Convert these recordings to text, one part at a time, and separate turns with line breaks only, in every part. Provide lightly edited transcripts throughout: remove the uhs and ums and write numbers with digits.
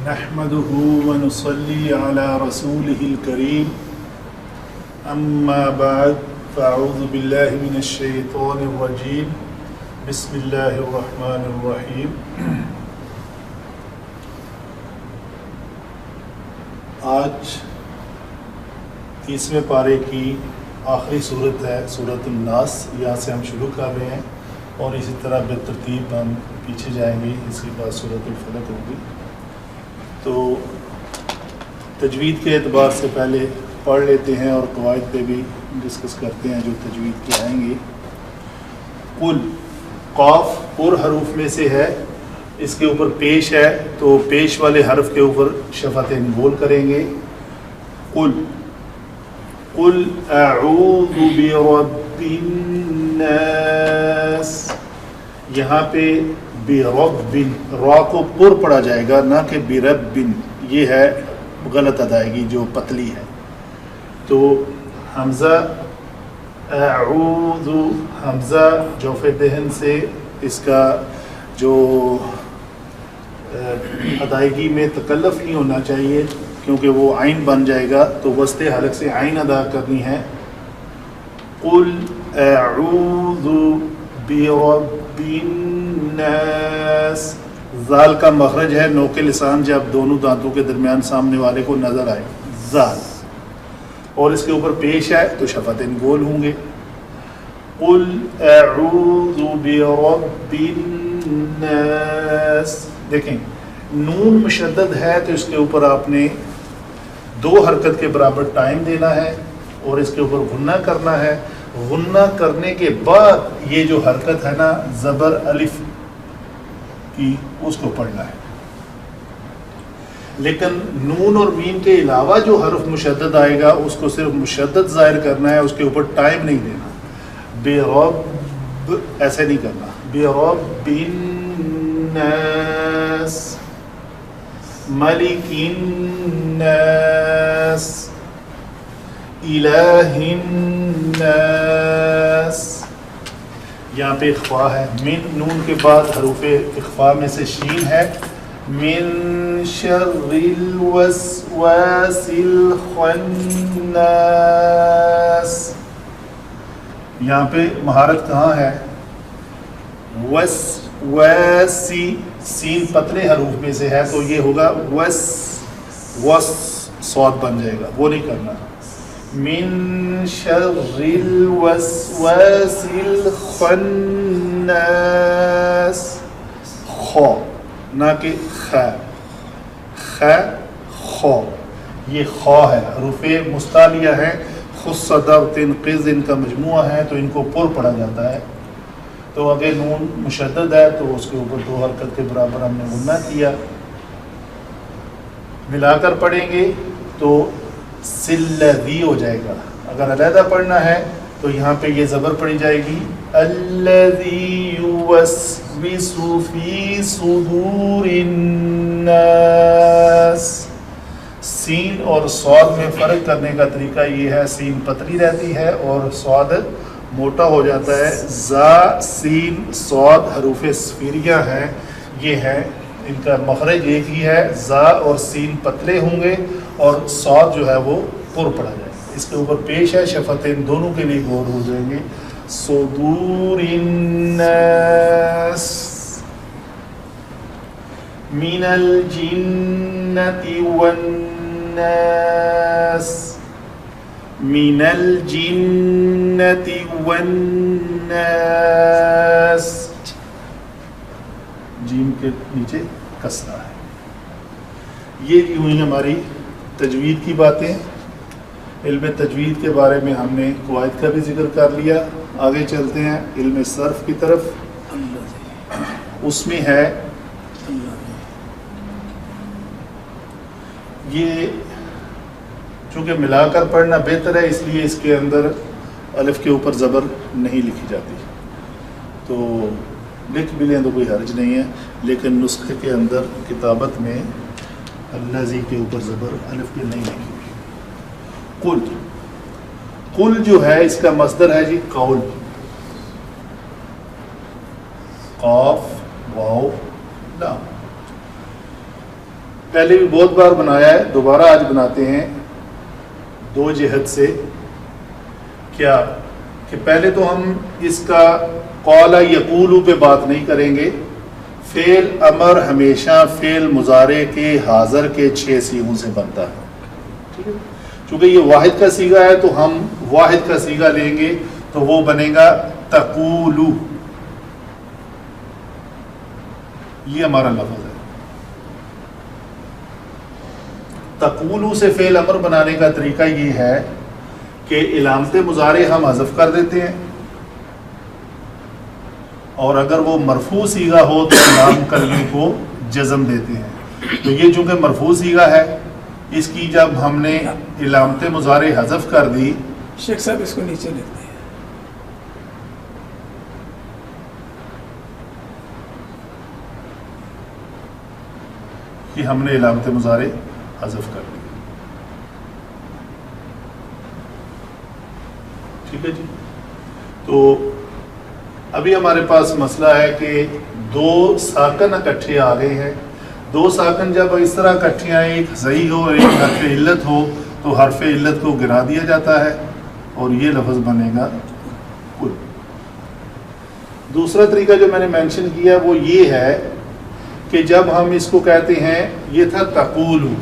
نحمده ونصلي على رسوله الكريم أما بعد فأعوذ بالله من الشيطان الرجيم بسم الله الرحمن الرحيم. آج 30ویں پارے کی آخری صورت ہے سورۃ الناس. یہاں سے ہم شروع کر رہے ہیں اور اسی طرح بے ترتیب ہم پیچھے جائیں گے. اس کے بعد سورۃ الفلق ہوگی. تو تجوید کے اعتبار سے پہلے پڑھ لیتے ہیں اور قواعد پہ بھی ڈسکس کرتے ہیں جو تجوید کے آئیں گے. قل قاف پر حروف میں سے ہے, اس کے اوپر پیش ہے تو پیش والے حرف کے اوپر شفتین گول کریں گے. قل قل اعوذ برب الناس. یہاں پہ برب را کو پر پڑھا جائے گا نہ کہ برب. یہ ہے غلط ادائیگی جو پتلی ہے. تو حمزہ اعوذ, حمزہ جوف دہن سے اس کا جو ادائیگی میں تکلف نہیں ہونا چاہیے کیونکہ وہ عین بن جائے گا, تو وسط حلق سے عین ادا کرنی ہے. قل اعوذ برب الناس. زال کا مخرج ہے نوک لسان جب دونوں دانتوں کے درمیان سامنے والے کو نظر آئے, زال, اور اس کے اوپر پیش ہے تو شفتین گول ہوں گے. قل اعوذ برب الناس. دیکھیں نون مشدد ہے تو اس کے اوپر آپ نے 2 حرکت کے برابر ٹائم دینا ہے اور اس کے اوپر غنہ کرنا ہے. غنہ کرنے کے بعد یہ جو حرکت ہے نا زبر الف کی, اس کو پڑھنا ہے. لیکن نون اور میم کے علاوہ جو حرف مشدد آئے گا اس کو صرف مشدد ظاہر کرنا ہے, اس کے اوپر ٹائم نہیں دینا. بے رب ایسے نہیں کرنا. بے رب الناس, ملک الناس, الہ الناس. یہاں پہ اخفا ہے. من نون کے بعد حروف اخفا میں سے شین ہے. من شر الوسواس الخناس. یہاں پہ مہارت کہاں ہے؟ وسی, سین پتلے حروف میں سے ہے تو یہ ہوگا وس, وس صاد بن جائے گا, وہ نہیں کرنا. من شر الوسواس الخناس. خو نہ کہ خ, خ خو, یہ خو ہے. حروف مستعلیہ ہیں, خص ضد تنقیض ان کا مجموعہ ہے تو ان کو پر پڑھا جاتا ہے. تو اگر نون مشدد ہے تو اس کے اوپر 2 حرکت کے برابر ہم نے غنہ کیا. ملا کر پڑھیں گے تو سلذی ہو جائے گا. اگر علیحدہ پڑھنا ہے تو یہاں پہ یہ زبر پڑھی جائے گی الذی یوسوس فی صدور الناس. سین اور صاد میں فرق کرنے کا طریقہ یہ ہے, سین پتلی رہتی ہے اور صاد موٹا ہو جاتا ہے. زا سین صاد حروف صفیریہ ہیں, یہ ہے ان کا مخرج ایک ہی ہے. زا اور سین پتلے ہوں گے اور صاد جو ہے وہ پر پڑا جائے گا. اس کے اوپر پیش ہے, شفتین دونوں کے لیے گول ہو جائیں گے. صدور الناس من الجنة والناس. من الجنة والناس, جیم کے نیچے کسرہ ہے. یہ ہوئی ہماری تجوید کی باتیں. علم تجوید کے بارے میں ہم نے قواعد کا بھی ذکر کر لیا. آگے چلتے ہیں علم صرف کی طرف. اس میں ہے یہ چونکہ ملا کر پڑھنا بہتر ہے اس لیے اس کے اندر الف کے اوپر زبر نہیں لکھی جاتی. تو لکھ بھی لیں تو کوئی حرج نہیں ہے, لیکن نسخے کے اندر کتابت میں الذی کے اوپر زبر الف پہ نہیں لکھی ہوئی. قل, قل جو ہے اس کا مصدر ہے جی قول. قاف واو لام. پہلے بھی بہت بار بنایا ہے، دوبارہ آج بناتے ہیں دو جہت سے. کیا کہ پہلے تو ہم اس کا قال یقول پہ بات نہیں کریں گے. فعل امر ہمیشہ فعل مضارع کے حاضر کے 6 صیغوں سے بنتا ہے. ٹھیک ہے، چونکہ یہ واحد کا صیغہ ہے تو ہم واحد کا صیغہ لیں گے تو وہ بنے گا تقولو. یہ ہمارا لفظ ہے. تقولو سے فعل امر بنانے کا طریقہ یہ ہے کہ علامت مضارع ہم حذف کر دیتے ہیں، اور اگر وہ مرفوع صیغہ ہو تو لام کلمے کو جزم دیتے ہیں. تو یہ چونکہ مرفوع صیغہ ہے، اس کی جب ہم نے علامت مضارع حذف کر دی.
شیخ صاحب اس کو نیچے لکھتے ہیں.
کہ ہم نے علامت مضارع حذف کر دی. ٹھیک ہے جی. تو ابھی ہمارے پاس مسئلہ ہے کہ 2 ساکن اکٹھے آ گئے ہیں. 2 ساکن جب اس طرح اکٹھے آئیں، ایک صحیح ہو اور ایک حرف علت ہو، تو حرف علت کو گرا دیا جاتا ہے اور یہ لفظ بنے گا کل. دوسرا طریقہ جو میں نے مینشن کیا وہ یہ ہے کہ جب ہم اس کو کہتے ہیں، یہ تھا تقولو.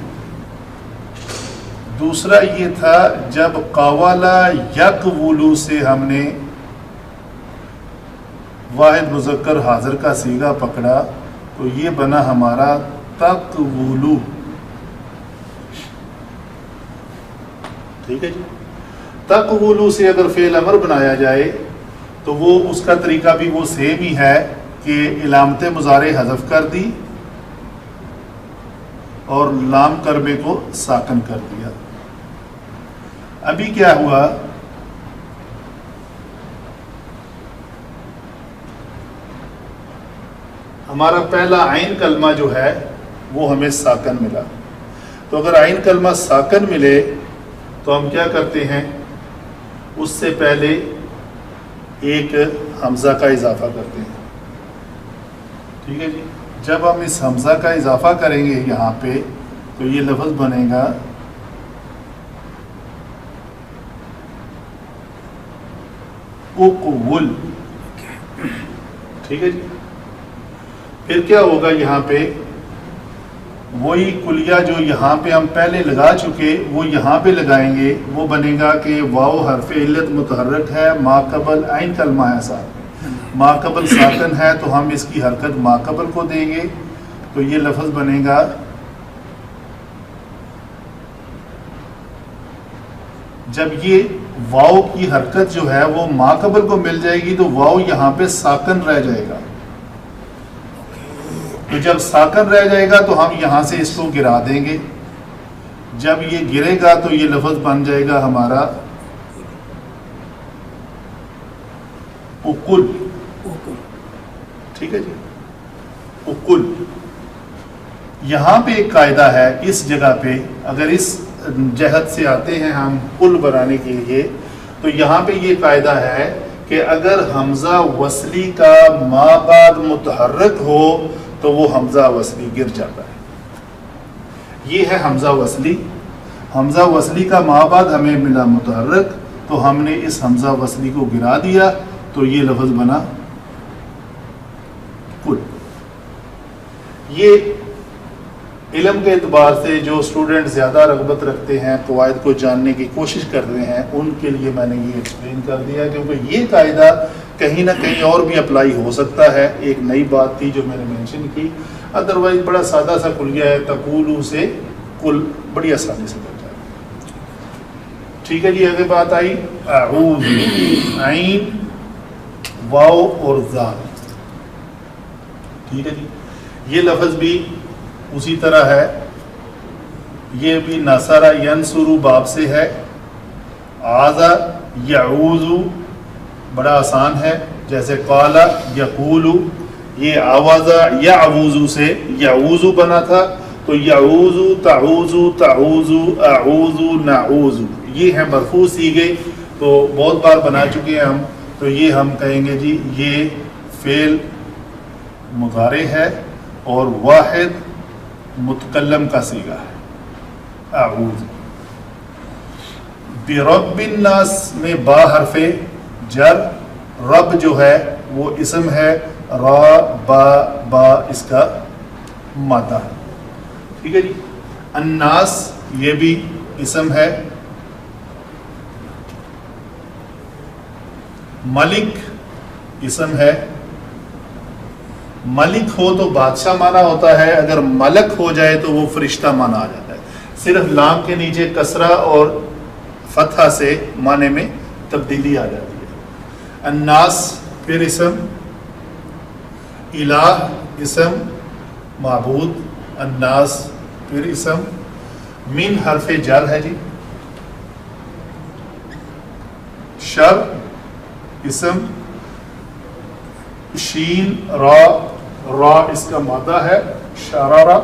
دوسرا یہ تھا جب قاولا یقولو سے ہم نے واحد مذکر حاضر کا صیغہ پکڑا تو یہ بنا ہمارا تقولو. ٹھیک ہے جی. تقولو سے اگر فعل امر بنایا جائے تو وہ اس کا طریقہ بھی وہ سیم ہی ہے کہ علامت مضارع حذف کر دی اور لام کرمے کو ساکن کر دیا. ابھی کیا ہوا، ہمارا پہلا عین کلمہ جو ہے وہ ہمیں ساکن ملا. تو اگر عین کلمہ ساکن ملے تو ہم کیا کرتے ہیں، اس سے پہلے ایک حمزہ کا اضافہ کرتے ہیں. ٹھیک ہے جی. جب ہم اس حمزہ کا اضافہ کریں گے یہاں پہ تو یہ لفظ بنے گا اقول. ٹھیک ہے جی. پھر کیا ہوگا، یہاں پہ وہی کلیہ جو یہاں پہ ہم پہلے لگا چکے وہ یہاں پہ لگائیں گے. وہ بنے گا کہ واو حرف علت متحرک ہے، ما قبل عین کلمہ ہے، ساتھ ما قبل ساکن ہے تو ہم اس کی حرکت ما قبل کو دیں گے تو یہ لفظ بنے گا جب یہ واو کی حرکت جو ہے وہ ما قبل کو مل جائے گی تو واو یہاں پہ ساکن رہ جائے گا. تو جب ساکن رہ جائے گا تو ہم یہاں سے اس کو گرا دیں گے. جب یہ گرے گا تو یہ لفظ بن جائے گا ہمارا اقل. ٹھیک ہے جی. اقل. یہاں پہ ایک قاعدہ ہے اس جگہ پہ، اگر اس جہت سے آتے ہیں ہم کل بنانے کے لیے تو یہاں پہ یہ قاعدہ ہے کہ اگر حمزہ وصلی کا ما بعد متحرک ہو تو وہ حمزہ وصلی گر جاتا ہے. یہ ہے حمزہ وصلی. حمزہ وصلی کا ما بعد ہمیں ملا متحرک تو ہم نے اس حمزہ وصلی کو گرا دیا تو یہ لفظ بنا کل. یہ علم کے اعتبار سے جو اسٹوڈنٹ زیادہ رغبت رکھتے ہیں، قواعد کو جاننے کی کوشش کر رہے ہیں، ان کے لیے میں نے یہ ایکسپلین کر دیا کیونکہ یہ قاعدہ کہیں نہ کہیں اور بھی اپلائی ہو سکتا ہے. ایک نئی بات تھی جو میں نے مینشن کی، ادروائز بڑا سادہ سا کلیہ ہے، تقولو سے کل بڑی آسانی سے بن جائے گا. ٹھیک ہے جی. آگے بات آئی اعوذ، عین واو اور ذال. ٹھیک ہے جی. یہ لفظ بھی اسی طرح ہے، یہ بھی نصر ینصر باب سے ہے. عاذ یعوذ بڑا آسان ہے، جیسے قال یقول، یہ آواز یعوذ سے یعوذ بنا تھا تو یعوذ تعوذ تعوذ اعوذ نعوذ، یہ ہے مرفوع صیغے تو بہت بار بنا چکے ہیں ہم. تو یہ ہم کہیں گے جی یہ فعل مضارع ہے اور واحد متکلم کا صیغہ ہے اعوذ. برب الناس میں با حرف جر، رب جو ہے وہ اسم ہے، را با با اس کا مادہ ہے. ٹھیک ہے جی. الناس یہ بھی اسم ہے. ملک اسم ہے. ملک ہو تو بادشاہ مانا ہوتا ہے، اگر ملک ہو جائے تو وہ فرشتہ مانا آ جاتا ہے. صرف لام کے نیچے کسرہ اور فتحہ سے معنی میں تبدیلی آ جاتی ہے. الناس پھر اسم، الہ اسم معبود، الناس پھر اسم، من حرف جر ہے جی. شر اسم، شین را، را اس کا مادہ ہے شرارہ،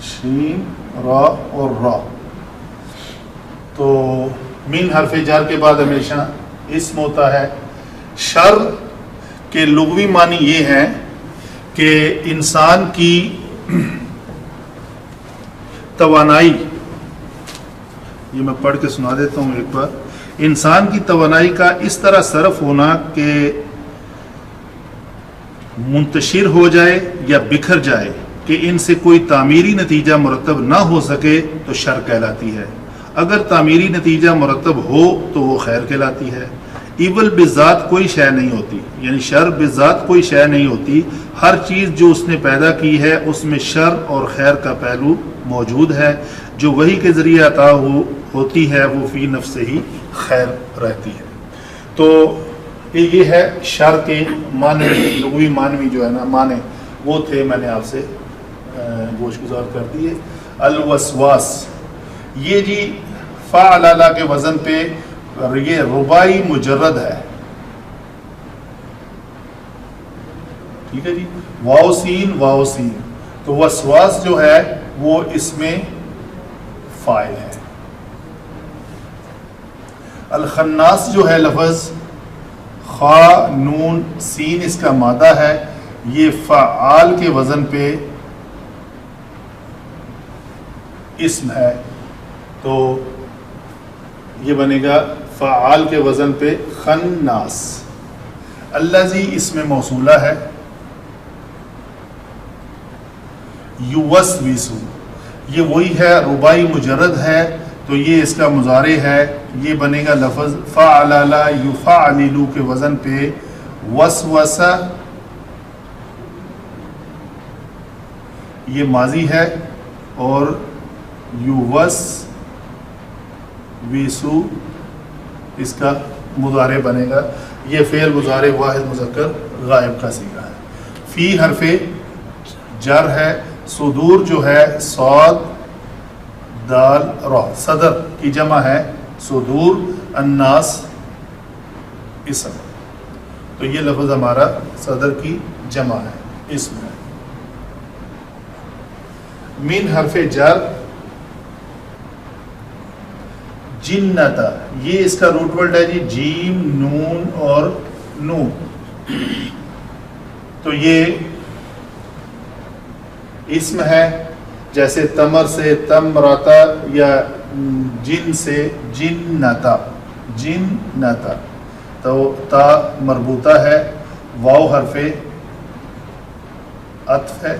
شین را اور را. تو من حرف جر کے بعد ہمیشہ اسم ہوتا ہے. شر کے لغوی معنی یہ ہیں کہ انسان کی توانائی، یہ میں پڑھ کے سنا دیتا ہوں ایک بار. انسان کی توانائی کا اس طرح صرف ہونا کہ منتشر ہو جائے یا بکھر جائے کہ ان سے کوئی تعمیری نتیجہ مرتب نہ ہو سکے تو شر کہلاتی ہے. اگر تعمیری نتیجہ مرتب ہو تو وہ خیر کہلاتی ہے. ایول بذات کوئی شے نہیں ہوتی، یعنی شر بذات کوئی شے نہیں ہوتی. ہر چیز جو اس نے پیدا کی ہے اس میں شر اور خیر کا پہلو موجود ہے. جو وحی کے ذریعے عطا ہوتی ہے وہ فی نفس ہی خیر رہتی ہے. تو یہ ہے شر کے معنی، لغوی معنوی جو ہے نا معنی وہ تھے، میں نے آپ سے گوش گزار کر دیے. الوسواس یہ جی فعلالہ کے وزن پہ یہ رباعی مجرد ہے. ٹھیک ہے جی. واو سین واو سین. تو وسواس جو ہے وہ اس میں فاعل ہے. الخناس جو ہے لفظ خا نون سین اس کا مادہ ہے، یہ فعال کے وزن پہ اسم ہے. تو یہ بنے گا فعال کے وزن پہ خناس. الذی اس میں موصولہ ہے. یوسوسو یہ وہی ہے، رباعی مجرد ہے تو یہ اس کا مضارع ہے. یہ بنے گا لفظ فعلل یفعلل کے وزن پہ وسوس. یہ ماضی ہے اور ویسو اس کا مضارع بنے گا. یہ فعل مضارع واحد مذکر غائب کا صیغہ ہے. فی حرف جر ہے. صدور جو ہے صاد دال را، صدر کی جمع ہے صدور. الناس اسم. تو یہ لفظ ہمارا صدر کی جمع ہے، اسم ہے. من حرف جر جنتا، یہ اس کا روٹ ورڈ ہے جی، جیم نون اور نون. تو یہ اسم ہے، جیسے تمر سے تمراتا یا جن سے جنتا، جنتا. تو تا مربوطہ ہے، واو حرف عطف ہے،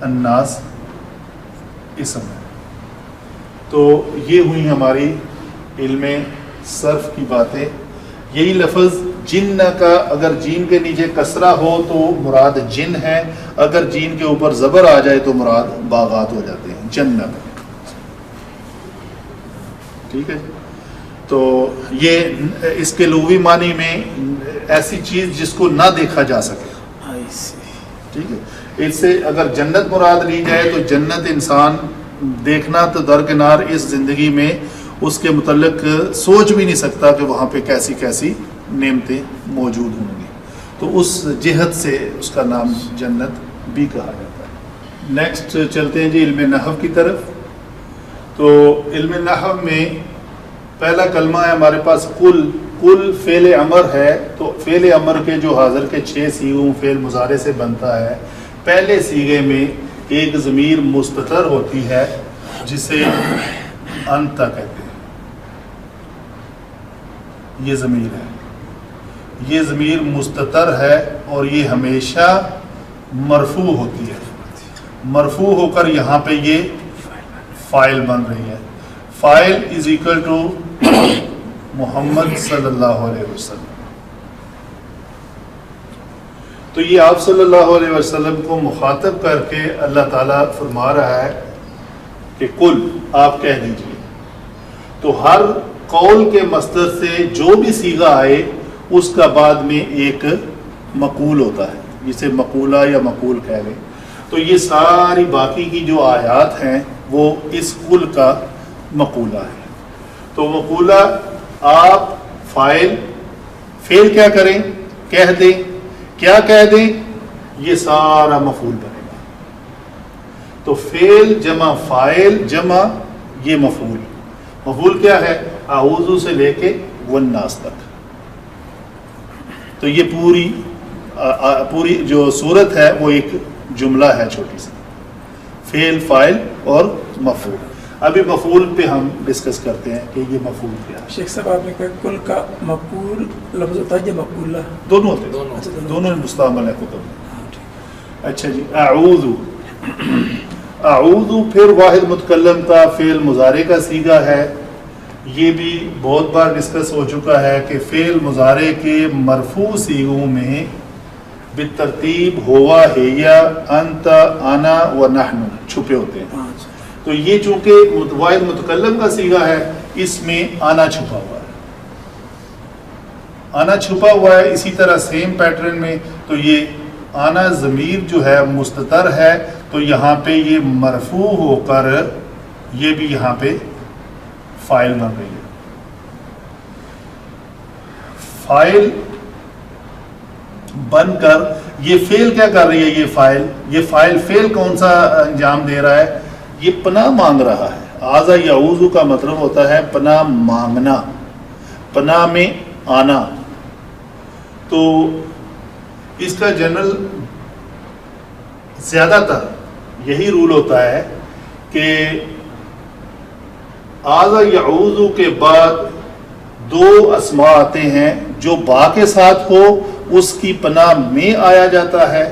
الناس اسم ہے. تو یہ ہوئی ہماری علم صرف کی باتیں. یہی لفظ جن کا اگر جین کے نیچے کسرہ ہو تو مراد جن ہے، اگر جین کے اوپر زبر آ جائے تو مراد باغات ہو جاتے ہیں، جنت. ٹھیک ہے. تو یہ اس کے لغوی معنی میں ایسی چیز جس کو نہ دیکھا جا سکے. ٹھیک ہے. اس سے اگر جنت مراد لی جائے تو جنت انسان دیکھنا تو درکنار، اس زندگی میں اس کے متعلق سوچ بھی نہیں سکتا کہ وہاں پہ کیسی کیسی نعمتیں موجود ہوں گی. تو اس جہت سے اس کا نام جنت بھی کہا جاتا ہے. نیکسٹ چلتے ہیں جی علم نحو کی طرف. تو علم نحو میں پہلا کلمہ ہے ہمارے پاس قل. قل فعل امر ہے، تو فعل امر کے جو حاضر کے 6 سیغوں فعل مضارع سے بنتا ہے، پہلے سیغے میں ایک ضمیر مستتر ہوتی ہے جسے انت کہتے ہیں، یہ ضمیر ہے، یہ ضمیر مستتر ہے اور یہ ہمیشہ مرفوع ہوتی ہے، مرفوع ہو کر یہاں پہ یہ فاعل بن رہی ہے. فاعل از اکول ٹو محمد صلی اللہ علیہ وسلم. تو یہ آپ صلی اللہ علیہ وسلم کو مخاطب کر کے اللہ تعالیٰ فرما رہا ہے کہ قل، آپ کہہ دیجئے. تو ہر قول کے مصدر سے جو بھی صیغہ آئے اس کا بعد میں ایک مقول ہوتا ہے، جسے مقولہ یا مقول کہہ لیں. تو یہ ساری باقی کی جو آیات ہیں وہ اس قل کا مقولہ ہے. تو مقولہ آپ فعل کیا کریں، کہہ دیں. کیا کہہ دیں؟ یہ سارا مفعول بنے گا. تو فعل جمع فاعل جمع یہ مفعول. مفعول کیا ہے؟ اعوذ سے لے کے والناس تک. تو یہ پوری جو صورت ہے وہ ایک جملہ ہے چھوٹی سی، فعل فاعل اور مفعول. ابھی مفعول پہ ہم ڈسکس کرتے ہیں کہ یہ مفعول کیا ہے.
شیخ صاحب آپ نے کہا کل کا مقول لفظ ہوتا ہے یا مقولہ؟
دونوں ہوتے ہیں، دونوں مستعمل ہے کتب میں. اچھا جی، اعوذ پھر واحد متکلم کا فعل مضارع کا صیغہ ہے. یہ بھی بہت بار ڈسکس ہو چکا ہے کہ فعل مضارع کے مرفوع صیغوں میں بالترتیب ہوا، ہیا، انت، انا و نحن چھپے ہوتے ہیں. تو یہ چونکہ واحد متکلم کا صیغہ ہے، اس میں آنا چھپا ہوا ہے، آنا چھپا ہوا ہے. اسی طرح سیم پیٹرن میں تو یہ آنا ضمیر جو ہے مستتر ہے، تو یہاں پہ یہ مرفوع ہو کر یہ بھی یہاں پہ فاعل بن رہی ہے. فاعل بن کر یہ فعل کیا کر رہی ہے؟ یہ فاعل فعل کون سا انجام دے رہا ہے؟ یہ پناہ مانگ رہا ہے. آذا یعوذ کا مطلب ہوتا ہے پناہ مانگنا، پناہ میں آنا. تو اس کا جنرل زیادہ تر یہی رول ہوتا ہے کہ آذا یعوذ کے بعد دو اسماء آتے ہیں، جو با کے ساتھ ہو اس کی پناہ میں آیا جاتا ہے،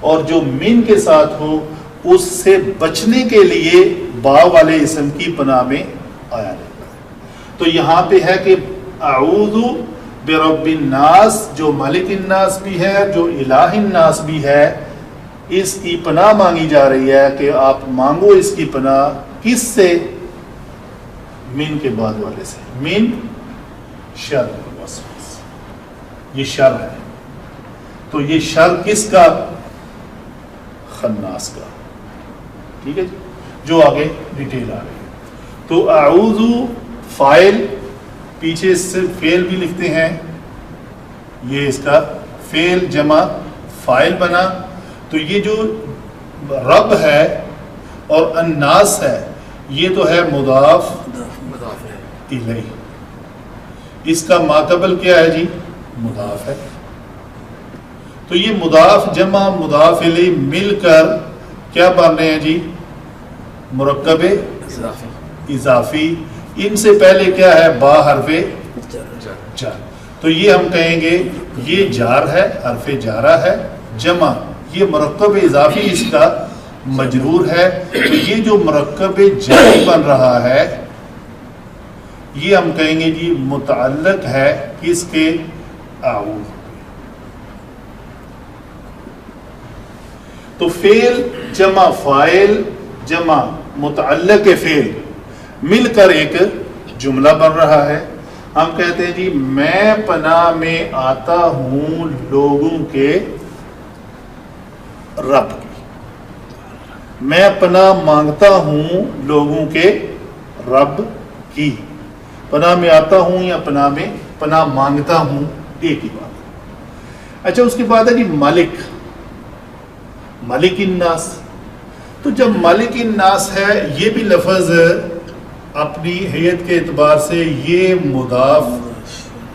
اور جو من کے ساتھ ہو اس سے بچنے کے لیے با والے اسم کی پناہ میں آیا جاتا ہے. تو یہاں پہ ہے کہ اعوذ برب الناس، جو مالک الناس بھی ہے، جو الہ الناس بھی ہے، اس کی پناہ مانگی جا رہی ہے کہ آپ مانگو اس کی پناہ. کس سے؟ من کے بعد والے سے. من شر الوسواس، یہ شر ہے. تو یہ شر کس کا؟ خناس کا. ٹھیک ہے جی، جو آگے ڈیٹیل آ رہی ہے. تو اعوذ فاعل، پیچھے سے فعل بھی لکھتے ہیں، یہ اس کا فعل جمع فاعل بنا. تو یہ جو رب ہے اور الناس ہے، یہ تو ہے مضاف الیہ. اس کا ماقبل کیا ہے جی؟ مضاف ہے. تو یہ مضاف جمع مضاف الیہ مل کر کیا بن رہے ہیں جی؟ مرکب اضافی. ان سے پہلے کیا ہے؟ با حرف جر. تو یہ ہم کہیں گے یہ جار ہے، حرف جارہ ہے. جمع یہ مرکب اضافی اس کا مجرور ہے. تو یہ جو مرکب جاری بن رہا ہے یہ ہم کہیں گے جی متعلق ہے کس کے؟ اعوذ. تو فعل جمع فاعل جمع متعلق فعل مل کر ایک جملہ بن رہا ہے. ہم کہتے ہیں جی میں پناہ میں آتا ہوں لوگوں کے رب کی، میں پناہ مانگتا ہوں لوگوں کے رب کی. پناہ میں آتا ہوں یا پناہ مانگتا ہوں، ایک ہی بات ہے. اچھا، اس کے بعد ہے جی مالک، مالک الناس. تو جب مالک الناس ہے، یہ بھی لفظ اپنی حیت کے اعتبار سے یہ مضاف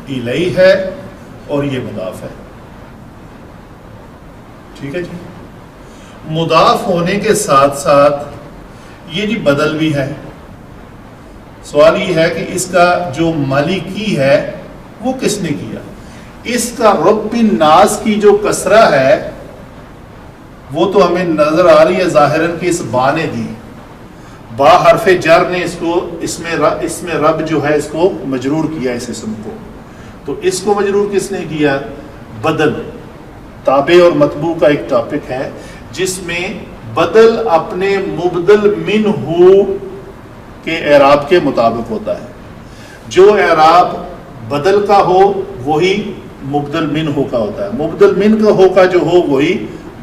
الیہ ہے اور یہ مضاف ہے. ٹھیک ہے جی. مضاف ہونے کے ساتھ ساتھ یہ جی بدل بھی ہے. سوال یہ ہے کہ اس کا جو مالکی ہے وہ کس نے کیا؟ اس کا رب الناس کی جو کسرہ ہے وہ تو ہمیں نظر آ رہی ہے ظاہراً کہ اس با نے دی. با حرف جر نے اس میں رب جو ہے اس کو مجرور کیا اس اسم کو. تو اس کو مجرور کس نے کیا؟ بدل. تابع اور مطبوع کا ایک ٹاپک ہے جس میں بدل اپنے مبدل منہ کے اعراب کے مطابق ہوتا ہے. جو اعراب بدل کا ہو وہی مبدل منہ کا ہوتا ہے، مبدل منہ کا ہو کا جو ہو وہی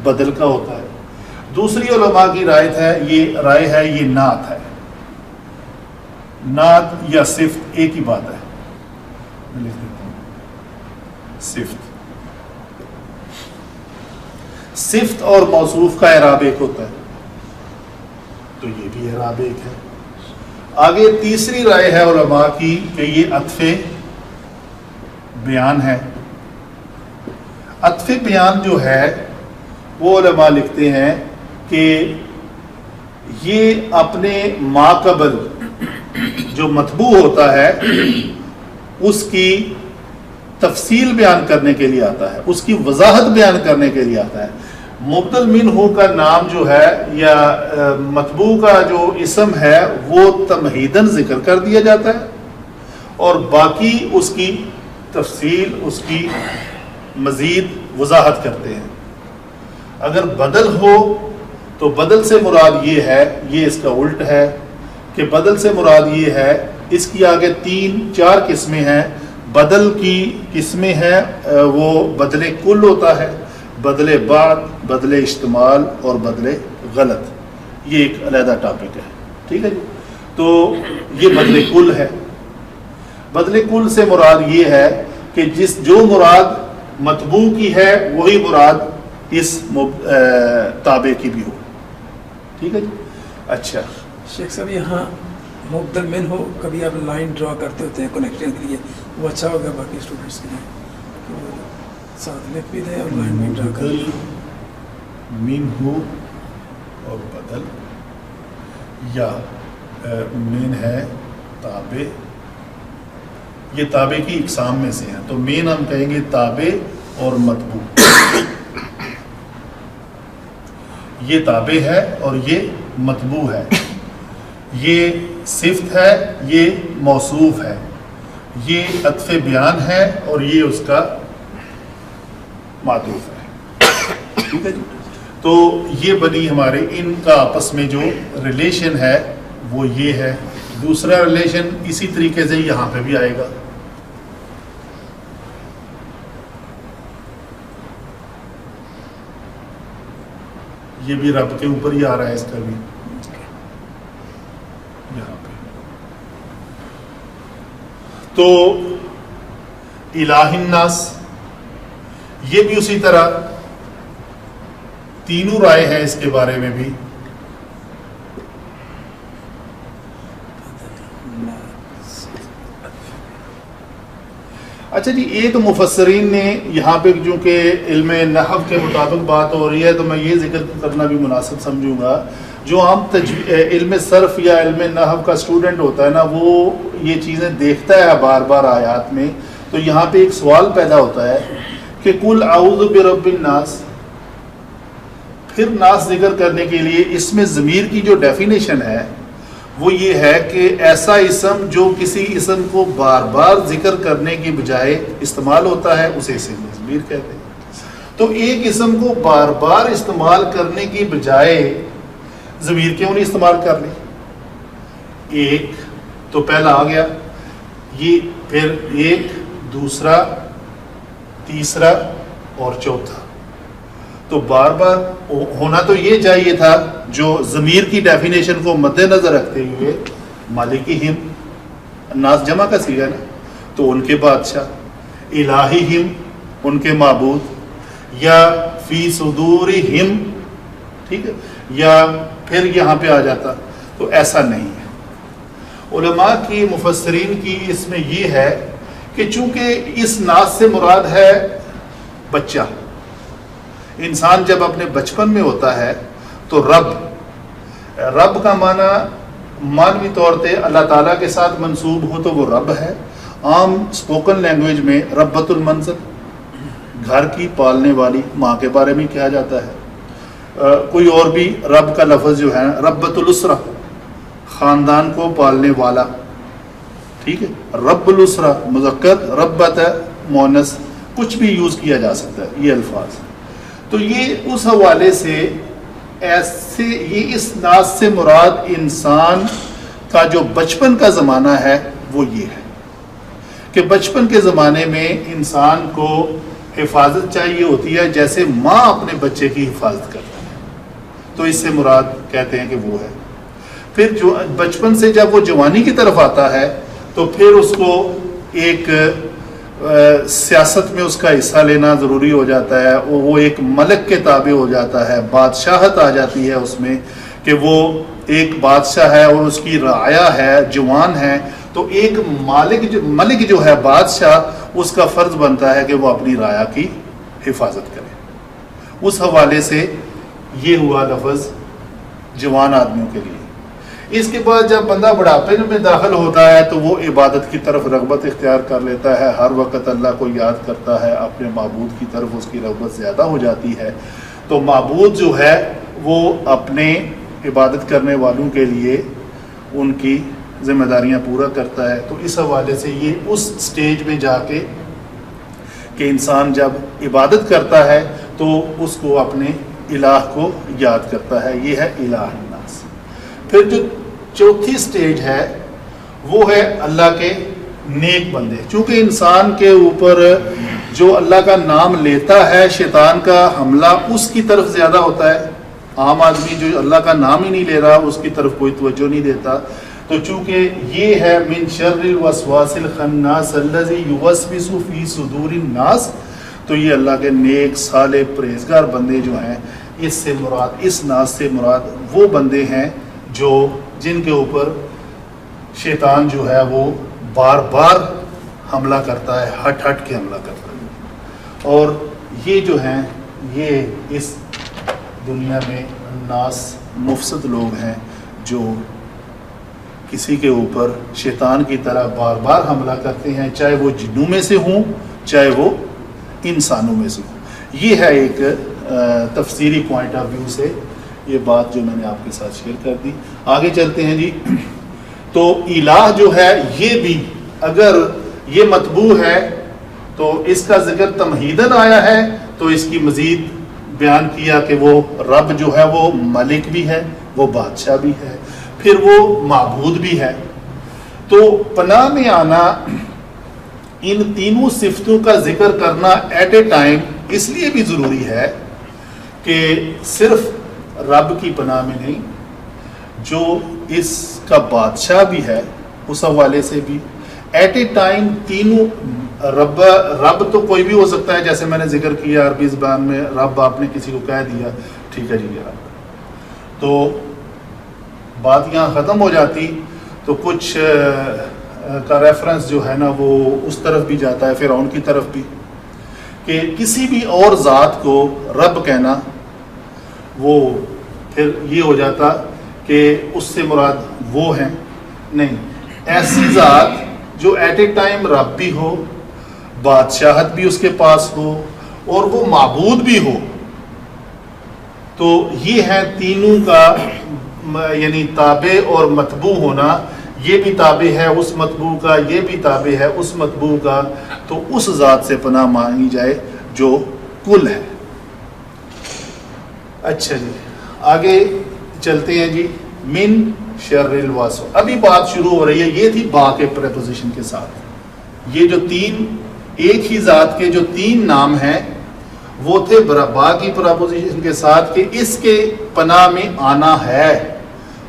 بدل کا ہوتا ہے. دوسری علماء کی رائے ہے یہ نعت ہے. نعت یا صفت ایک ہی بات ہے. میں لکھ دیتا ہوں صفت. صفت اور موصوف کا اعراب ایک ہوتا ہے، تو یہ بھی اعراب ایک ہے. آگے تیسری رائے ہے علماء کی کہ یہ عطف بیان ہے. عطف بیان جو ہے وہ علماء لکھتے ہیں کہ یہ اپنے ما قبل جو مطبوع ہوتا ہے اس کی تفصیل بیان کرنے کے لیے آتا ہے، اس کی وضاحت بیان کرنے کے لیے آتا ہے. مبدل منہ کا نام جو ہے یا مطبوع کا جو اسم ہے وہ تمہیداً ذکر کر دیا جاتا ہے اور باقی اس کی تفصیل، اس کی مزید وضاحت کرتے ہیں. اگر بدل ہو تو بدل سے مراد یہ ہے، یہ اس کا الٹ ہے کہ بدل سے مراد یہ ہے، اس کی آگے 3-4 قسمیں ہیں. بدل کی قسمیں ہیں وہ بدل کل ہوتا ہے، بدل بعد، بدل اشتمال اور بدل غلط. یہ ایک علیحدہ ٹاپک ہے. ٹھیک ہے جی. تو یہ بدل کل ہے. بدل کل سے مراد یہ ہے کہ جو مراد مطبوع کی ہے وہی مراد اس تابع کی بھی ہو. ٹھیک ہے جی. اچھا
شیخ صاحب یہاں مبدل من ہو کبھی آپ لائن ڈرا کرتے ہوتے ہیں کنیکشن کے لیے، وہ اچھا ہوگا باقی اسٹوڈنٹس کے لیے ساتھ لکھ بھی دیں اور لائن بھی ڈرا کر دیں.
مین ہو اور بدل یا مین ہے تابع، یہ تابع کی اقسام میں سے ہیں. تو مین ہم کہیں گے تابع اور مطبوع. یہ تابع ہے اور یہ مطبوع ہے. یہ صفت ہے، یہ موصوف ہے، یہ عطف بیان ہے اور یہ اس کا معطوف ہے. ٹھیک ہے جی. تو یہ بنی ہمارے ان کا آپس میں جو ریلیشن ہے وہ یہ ہے. دوسرا ریلیشن اسی طریقے سے یہاں پہ بھی آئے گا. یہ بھی رب کے اوپر ہی آ رہا ہے، اس کا بھی یہاں پہ. تو الہ الناس یہ بھی اسی طرح تینوں رائے ہیں اس کے بارے میں بھی. اچھا جی. ایک مفسرین نے یہاں پہ جو کہ علم نحو کے مطابق بات ہو رہی ہے تو میں یہ ذکر کرنا بھی مناسب سمجھوں گا، جو عام علم صرف یا علم نحو کا اسٹوڈنٹ ہوتا ہے نا وہ یہ چیزیں دیکھتا ہے بار بار آیات میں، تو یہاں پہ ایک سوال پیدا ہوتا ہے کہ قل اعوذ برب الناس. پھر ناس ذکر کرنے کے لیے اس میں ضمیر کی جو ڈیفینیشن ہے وہ یہ ہے کہ ایسا اسم جو کسی اسم کو بار بار ذکر کرنے کی بجائے استعمال ہوتا ہے اسے ضمیر کہتے ہیں. تو ایک اسم کو بار بار استعمال کرنے کی بجائے ضمیر کیوں نہیں استعمال کر لیں؟ ایک تو پہلا آ گیا، یہ پھر ایک، دوسرا، تیسرا اور چوتھا. تو بار بار ہونا تو یہ چاہیے تھا جو ضمیر کی ڈیفینیشن کو مد نظر رکھتے ہوئے مالکہم، الناس جمع کا صیغہ نا، تو ان کے بادشاہ، الہہم ان کے معبود، یا فی صدورہم، ٹھیک ہے، یا پھر یہاں پہ آ جاتا. تو ایسا نہیں ہے. علماء کی مفسرین کی اس میں یہ ہے کہ چونکہ اس ناس سے مراد ہے بچہ، انسان جب اپنے بچپن میں ہوتا ہے تو رب کا معنی مانوی طور پہ اللہ تعالیٰ کے ساتھ منسوب ہو تو وہ رب ہے. عام اسپوکن لینگویج میں ربۃ المنزل گھر کی پالنے والی ماں کے بارے میں کہا جاتا ہے. کوئی اور بھی رب کا لفظ جو ہے ربۃ الاسرہ خاندان کو پالنے والا, ٹھیک ہے. رب الاسرہ مذکر, ربت مؤنث, کچھ بھی یوز کیا جا سکتا ہے یہ الفاظ. تو یہ اس حوالے سے ایسے یہ اس ناز سے مراد انسان کا جو بچپن کا زمانہ ہے وہ یہ ہے کہ بچپن کے زمانے میں انسان کو حفاظت چاہیے ہوتی ہے جیسے ماں اپنے بچے کی حفاظت کرتی ہے. تو اس سے مراد کہتے ہیں کہ وہ ہے. پھر جو بچپن سے جب وہ جوانی کی طرف آتا ہے تو پھر اس کو ایک سیاست میں اس کا حصہ لینا ضروری ہو جاتا ہے. وہ ایک ملک کے تابع ہو جاتا ہے, بادشاہت آ جاتی ہے اس میں کہ وہ ایک بادشاہ ہے اور اس کی رعایا ہے, جوان ہے. تو ایک ملک جو ہے بادشاہ, اس کا فرض بنتا ہے کہ وہ اپنی رعایا کی حفاظت کرے. اس حوالے سے یہ ہوا لفظ جوان آدمیوں کے لیے. اس کے بعد جب بندہ بڑھاپے میں داخل ہوتا ہے تو وہ عبادت کی طرف رغبت اختیار کر لیتا ہے, ہر وقت اللہ کو یاد کرتا ہے, اپنے معبود کی طرف اس کی رغبت زیادہ ہو جاتی ہے. تو معبود جو ہے وہ اپنے عبادت کرنے والوں کے لیے ان کی ذمہ داریاں پورا کرتا ہے. تو اس حوالے سے یہ اس سٹیج میں جا کے کہ انسان جب عبادت کرتا ہے تو اس کو اپنے الہ کو یاد کرتا ہے. یہ ہے الہ الناس. پھر جو چوتھی سٹیج ہے وہ ہے اللہ کے نیک بندے. چونکہ انسان کے اوپر جو اللہ کا نام لیتا ہے شیطان کا حملہ اس کی طرف زیادہ ہوتا ہے. عام آدمی جو اللہ کا نام ہی نہیں لے رہا اس کی طرف کوئی توجہ نہیں دیتا. تو چونکہ یہ ہے من شر الوسواس الخناس الذی یوسوس فی صدور الناس, تو یہ اللہ کے نیک صالح پرہیزگار بندے جو ہیں اس سے مراد, اس ناس سے مراد وہ بندے ہیں جو جن کے اوپر شیطان جو ہے وہ بار بار حملہ کرتا ہے, ہٹ کے حملہ کرتا ہے. اور یہ جو ہیں یہ اس دنیا میں ناس مفسد لوگ ہیں جو کسی کے اوپر شیطان کی طرح بار بار حملہ کرتے ہیں, چاہے وہ جنوں میں سے ہوں چاہے وہ انسانوں میں سے ہوں. یہ ہے ایک تفسیری پوائنٹ آف ویو سے یہ بات جو میں نے آپ کے ساتھ شیئر کر دی. آگے چلتے ہیں جی. تو الہ جو ہے یہ بھی اگر یہ مطبوع ہے تو اس کا ذکر تمہیدن آیا ہے تو اس کی مزید بیان کیا کہ وہ رب جو ہے وہ ملک بھی ہے, وہ بادشاہ بھی ہے, پھر وہ معبود بھی ہے. تو پناہ میں آنا ان تینوں صفتوں کا ذکر کرنا ایٹ اے ٹائم اس لیے بھی ضروری ہے کہ صرف رب کی پناہ میں نہیں, جو اس کا بادشاہ بھی ہے اس حوالے سے بھی ایٹ اے ٹائم تینوں رب تو کوئی بھی ہو سکتا ہے, جیسے میں نے ذکر کیا عربی زبان میں رب آپ نے کسی کو کہہ دیا ٹھیک ہے جی یہ رب, تو بات یہاں ختم ہو جاتی. تو کچھ کا ریفرنس جو ہے نا وہ اس طرف بھی جاتا ہے, فرعون کی طرف بھی, کہ کسی بھی اور ذات کو رب کہنا وہ پھر یہ ہو جاتا کہ اس سے مراد وہ ہیں. نہیں, ایسی ذات جو ایٹ اے ٹائم رب بھی ہو, بادشاہت بھی اس کے پاس ہو اور وہ معبود بھی ہو. تو یہ ہے تینوں کا یعنی تابع اور متبوع ہونا. یہ بھی تابع ہے اس متبوع کا, یہ بھی تابع ہے اس متبوع کا. تو اس ذات سے پناہ مانگی جائے جو کل ہے. اچھا جی آگے چلتے ہیں جی. من شر الوسواس, ابھی بات شروع ہو رہی ہے. یہ تھی با کے پریپوزیشن کے ساتھ. یہ جو تین ایک ہی ذات کے جو تین نام ہیں وہ تھے با کی پریپوزیشن کے ساتھ کہ اس کے پناہ میں آنا ہے.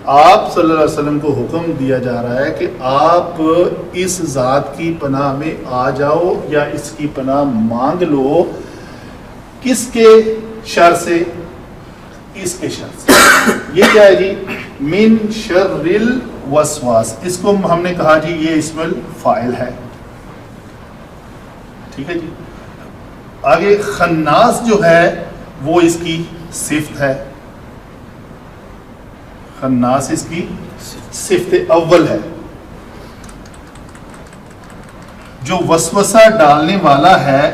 آپ صلی اللہ علیہ وسلم کو حکم دیا جا رہا ہے کہ آپ اس ذات کی پناہ میں آ جاؤ یا اس کی پناہ مانگ لو. کس کے شر سے؟ اس کے شر سے. یہ کیا ہے جی؟ من شر الوسواس. اس کو ہم نے کہا جی یہ اسم الفاعل ہے, ٹھیک ہے جی. آگے خناس جو ہے وہ اس کی صفت ہے. خناس اس کی صفت اول ہے. جو وسوسہ ڈالنے والا ہے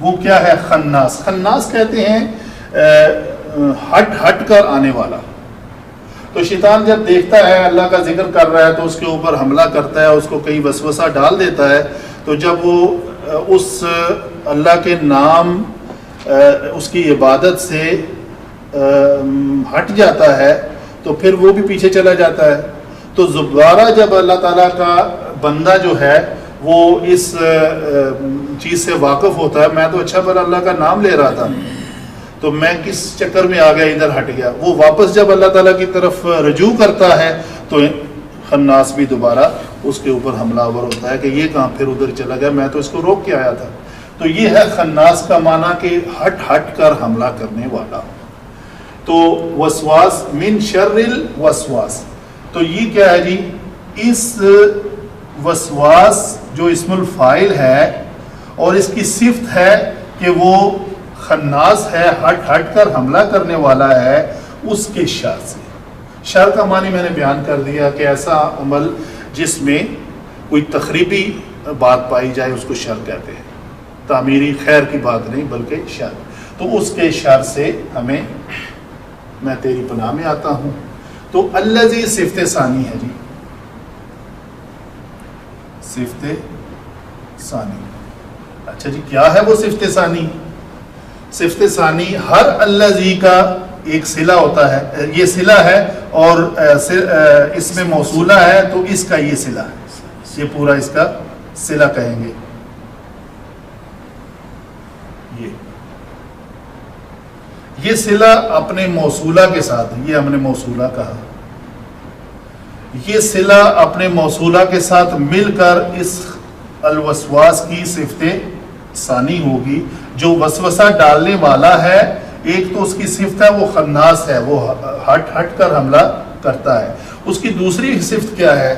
وہ کیا ہے؟ خناس. خناس کہتے ہیں ہٹ کر آنے والا. تو شیطان جب دیکھتا ہے اللہ کا ذکر کر رہا ہے تو اس کے اوپر حملہ کرتا ہے, اس کو کئی وسوسہ ڈال دیتا ہے. تو جب وہ اس اللہ کے نام اس کی عبادت سے ہٹ جاتا ہے تو پھر وہ بھی پیچھے چلا جاتا ہے. تو دوبارہ جب اللہ تعالیٰ کا بندہ جو ہے وہ اس چیز سے واقف ہوتا ہے, میں تو اچھا بھلا اللہ کا نام لے رہا تھا تو میں کس چکر میں آ گیا, ادھر ہٹ گیا. وہ واپس جب اللہ تعالیٰ کی طرف رجوع کرتا ہے تو خناس بھی دوبارہ اس کے اوپر حملہ آور ہوتا ہے کہ یہ کہاں پھر ادھر چلا گیا, میں تو اس کو روک کے آیا تھا. تو یہ ہے خناس کا معنی کہ ہٹ کر حملہ کرنے والا. تو وسواس من شر الوسواس, تو یہ کیا ہے جی؟ اس وسواس جو اسم الفاعل ہے اور اس کی صفت ہے کہ وہ خناس ہے, ہٹ کر حملہ کرنے والا ہے, اس کے شر سے. شر کا معنی میں نے بیان کر دیا کہ ایسا عمل جس میں کوئی تخریبی بات پائی جائے اس کو شر کہتے ہیں, تعمیری خیر کی بات نہیں بلکہ شر. تو اس کے شر سے ہمیں, میں تیری پناہ میں آتا ہوں. تو الذی صفت ثانی ہے جی, صفت ثانی. اچھا جی, کیا ہے وہ صفت ثانی؟ صفت ثانی ہر الذی کا ایک صلہ ہوتا ہے, یہ صلہ ہے اور اس میں موصولہ ہے تو اس کا یہ صلہ ہے, یہ پورا اس کا صلہ کہیں گے. یہ صلہ اپنے موصولہ کے ساتھ, یہ ہم نے موصولہ کہا, یہ صلہ اپنے موصولہ کے ساتھ مل کر اس الوسواس کی صفت ثانی ہوگی. جو وسوسہ ڈالنے والا ہے, ایک تو اس کی صفت ہے وہ خناس ہے, وہ ہٹ کر حملہ کرتا ہے. اس کی دوسری صفت کیا ہے؟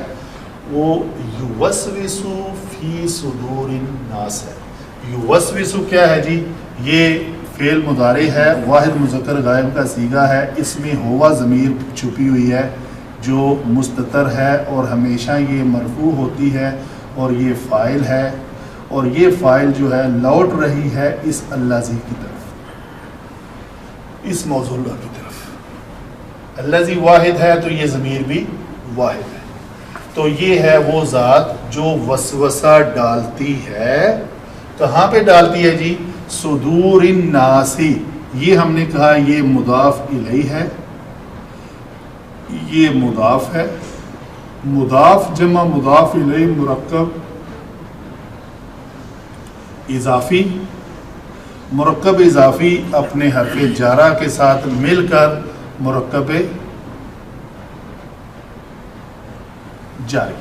وہ یوسوسو فی صدور الناس ہے. یوسوسو کیا ہے جی؟ یہ فعل مضارع ہے, واحد مذکر غائب کا صیغہ ہے, اس میں ہوا ضمیر چھپی ہوئی ہے جو مستتر ہے اور ہمیشہ یہ مرفوع ہوتی ہے اور یہ فاعل ہے, اور یہ فاعل جو ہے لوٹ رہی ہے اس الذی کی طرف, اس موصول کی طرف. الذی واحد ہے تو یہ ضمیر بھی واحد ہے. تو یہ ہے وہ ذات جو وسوسہ ڈالتی ہے. کہاں پہ ڈالتی ہے جی؟ صدور الناس. یہ ہم نے کہا یہ مضاف الیہ ہے, یہ مضاف ہے. مضاف جمع مضاف الیہ مرکب اضافی, مرکب اضافی اپنے حرف جارہ کے ساتھ مل کر مرکب جاری.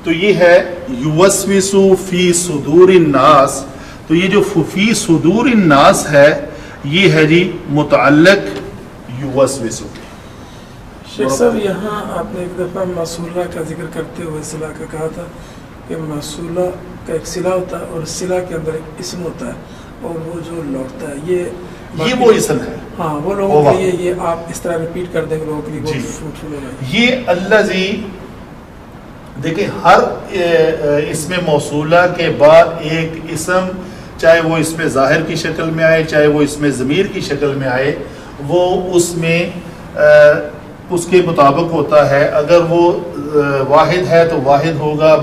تو یہ ہے یوسوس فی صدور الناس. تو یہ جو فی صدور الناس ہے یہ ہے جی متعلق یوسوس.
شیخ صاحب یہاں آپ نے ایک دفعہ موصولہ کا ذکر کرتے ہوئے صلہ کا کہا تھا کہ موصولہ کا ایک صلہ ہوتا ہے اور صلہ کے اندر ایک اسم ہوتا ہے اور وہ جو لوٹتا ہے یہ
وہ اسم ہے.
ہاں, وہ لوگوں کے لیے یہ آپ اس طرح ریپیٹ کر دیں گے لوگوں کے لیے
جی.
فروٹفل ہو جائے.
یہ الذی دیکھیں ہر اسم موصولہ کے بعد ایک اسم, چاہے وہ اس میں ظاہر کی شکل میں آئے چاہے وہ اس میں ضمیر کی شکل میں آئے, وہ اس میں اس کے مطابق ہوتا ہے. اگر وہ واحد ہے تو واحد ہوگا,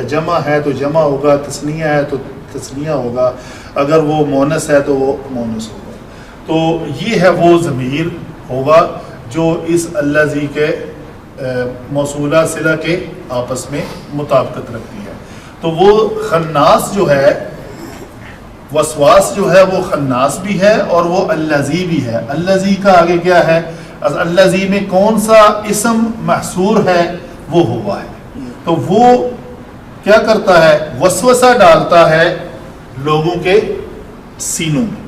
جمع ہے تو جمع ہوگا, تثنیہ ہے تو تثنیہ ہوگا, اگر وہ مونس ہے تو وہ مونس ہوگا. تو یہ ہے وہ ضمیر ہوگا جو اس الذی کے موصولہ صلہ کے آپس میں مطابقت رکھتی ہے. تو وہ خناس جو ہے, وسواس جو ہے وہ خناس بھی ہے اور وہ الذی بھی ہے. الذی کا آگے کیا ہے؟ الذی میں کون سا اسم محصور ہے؟ وہ ہوا ہے. تو وہ کیا کرتا ہے؟ وسوسہ ڈالتا ہے لوگوں کے سینوں میں,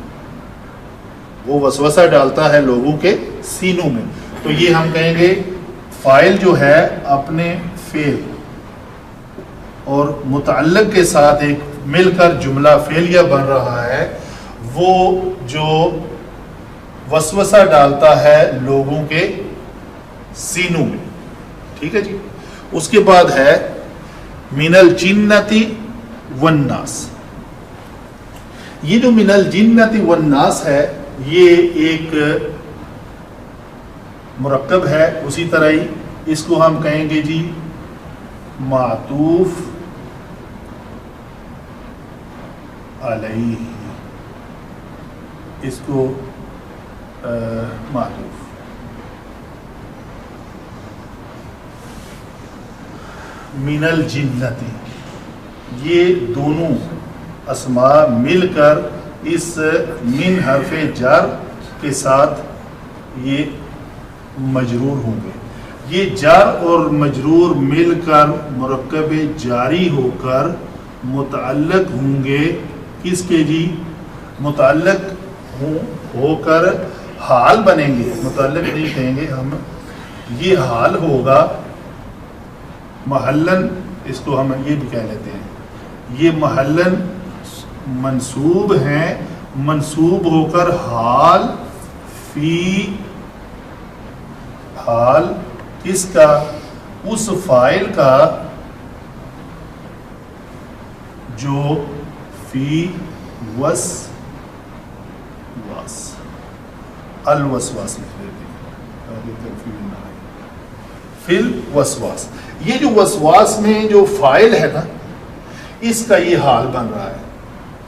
وہ وسوسہ ڈالتا ہے لوگوں کے سینوں میں. تو یہ ہم کہیں گے فاعل جو ہے اپنے فعل اور متعلق کے ساتھ ایک مل کر جملہ فعلیہ بن رہا ہے. وہ جو وسوسہ ڈالتا ہے لوگوں کے سینوں میں. ٹھیک ہے جی. اس کے بعد ہے من الجنتی والناس. یہ جو من الجنتی والناس ہے یہ ایک مرکب ہے. اسی طرح ہی اس کو ہم کہیں گے جی معطوف علیہ. اس کو معطوف. من الجنتی یہ دونوں اسماء مل کر اس من حرف جر کے ساتھ یہ مجرور ہوں گے. یہ جار اور مجرور مل کر مرکب جاری ہو کر متعلق ہوں گے کس کے جی؟ متعلق ہو کر حال بنیں گے. متعلق نہیں کہیں گے ہم, یہ حال ہوگا محلن. اس کو ہم یہ بھی کہہ لیتے ہیں یہ محلن منصوب ہیں, منصوب ہو کر حال فی حال کس کا؟ اس فاعل کا جو فی وسواس الوسواس لکھ لیتے ہیں فی الوسواس. یہ جو وسواس میں جو فاعل ہے نا اس کا یہ حال بن رہا ہے.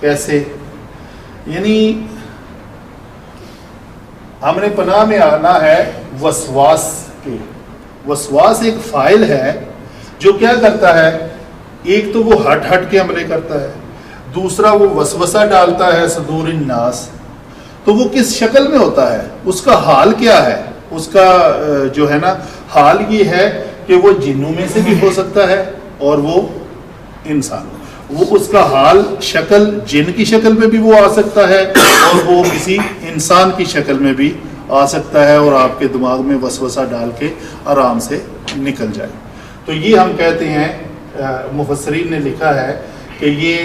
کیسے؟ یعنی ہم نے پناہ میں آنا ہے وسواس کے. وسواس ایک فاعل ہے جو کیا کرتا ہے؟ ایک تو وہ ہٹ کے عملے کرتا ہے, دوسرا وہ وسوسہ ڈالتا ہے صدور الناس. تو وہ کس شکل میں ہوتا ہے؟ اس کا حال کیا ہے؟ اس کا جو ہے نا حال یہ ہے کہ وہ جنوں میں سے بھی ہو سکتا ہے اور وہ انسان. وہ اس کا حال شکل جن کی شکل میں بھی وہ آ سکتا ہے اور وہ کسی انسان کی شکل میں بھی آ سکتا ہے اور آپ کے دماغ میں وسوسہ ڈال کے آرام سے نکل جائے. تو یہ ہم کہتے ہیں, مفسرین نے لکھا ہے کہ یہ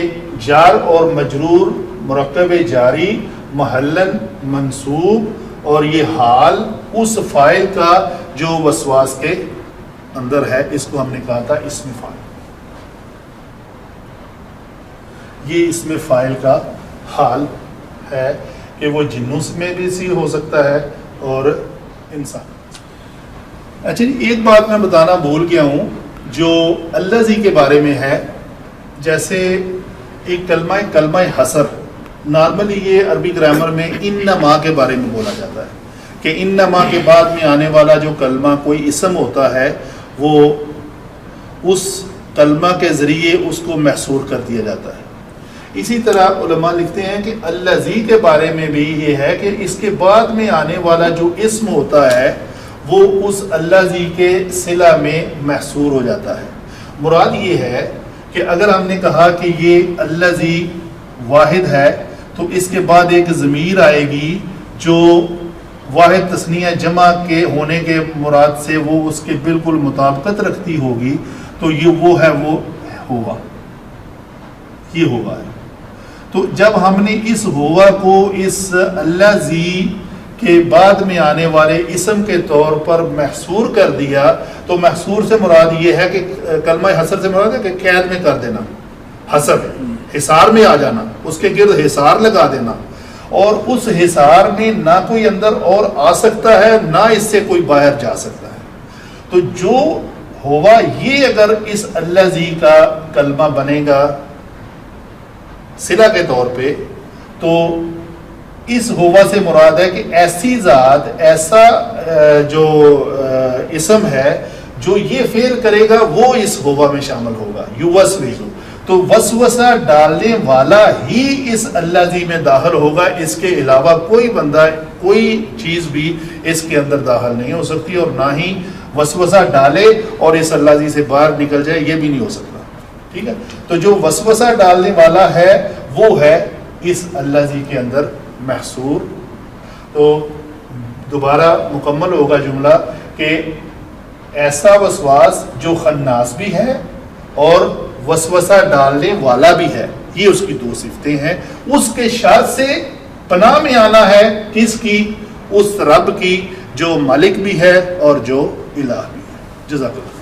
جار اور مجرور مرکب جاری محلن منصوب اور یہ حال اس فاعل کا جو وسواس کے اندر ہے. اس کو ہم نے کہا تھا اسم فاعل. یہ اسم فاعل کا حال ہے کہ وہ جنوں میں بھی سی ہو سکتا ہے اور انسان. اچھا جی, ایک بات میں بتانا بھول گیا ہوں جو الذی کے بارے میں ہے. جیسے ایک کلمہ حصر, نارملی یہ عربی گرامر میں انما کے بارے میں بولا جاتا ہے کہ انما کے بعد میں آنے والا جو کلمہ کوئی اسم ہوتا ہے وہ اس کلمہ کے ذریعے اس کو محصور کر دیا جاتا ہے. اسی طرح علماء لکھتے ہیں کہ الذی کے بارے میں بھی یہ ہے کہ اس کے بعد میں آنے والا جو اسم ہوتا ہے وہ اس الذی کے صلہ میں محصور ہو جاتا ہے. مراد یہ ہے کہ اگر ہم نے کہا کہ یہ الذی واحد ہے تو اس کے بعد ایک ضمیر آئے گی جو واحد تثنیہ جمع کے ہونے کے مراد سے وہ اس کے بالکل مطابقت رکھتی ہوگی, تو یہ وہ ہے, وہ ہوا, یہ ہوا ہے. تو جب ہم نے اس ہوا کو اس الذی کے بعد میں آنے والے اسم کے طور پر محصور کر دیا تو محصور سے مراد یہ ہے کہ کلمہ حصر سے مراد ہے کہ قید میں کر دینا. حصر حصار میں آ جانا, اس کے گرد حصار لگا دینا, اور اس حصار میں نہ کوئی اندر اور آ سکتا ہے نہ اس سے کوئی باہر جا سکتا ہے. تو جو ہوا یہ اگر اس الذی کا کلمہ بنے گا صلہ کے طور پہ تو اس ہوا سے مراد ہے کہ ایسی ذات, ایسا جو اسم ہے جو یہ فعل کرے گا وہ اس ہوا میں شامل ہوگا. یوسوسو, تو وسوسہ ڈالنے والا ہی اس الذی میں داخل ہوگا. اس کے علاوہ کوئی بندہ, کوئی چیز بھی اس کے اندر داخل نہیں ہو سکتی, اور نہ ہی وسوسہ ڈالے اور اس الذی سے باہر نکل جائے, یہ بھی نہیں ہو سکتا. ٹھیک ہے, تو جو وسوسہ ڈالنے والا ہے وہ ہے اس الذی کے اندر محصور. تو دوبارہ مکمل ہوگا جملہ کہ ایسا وسواس جو خناس بھی ہے اور وسوسہ ڈالنے والا بھی ہے, یہ اس کی دو صفتیں ہیں. اس کے شاذ سے پناہ میں آنا ہے کس کی؟ اس رب کی جو مالک بھی ہے اور جو الہ بھی ہے. جزاک اللہ.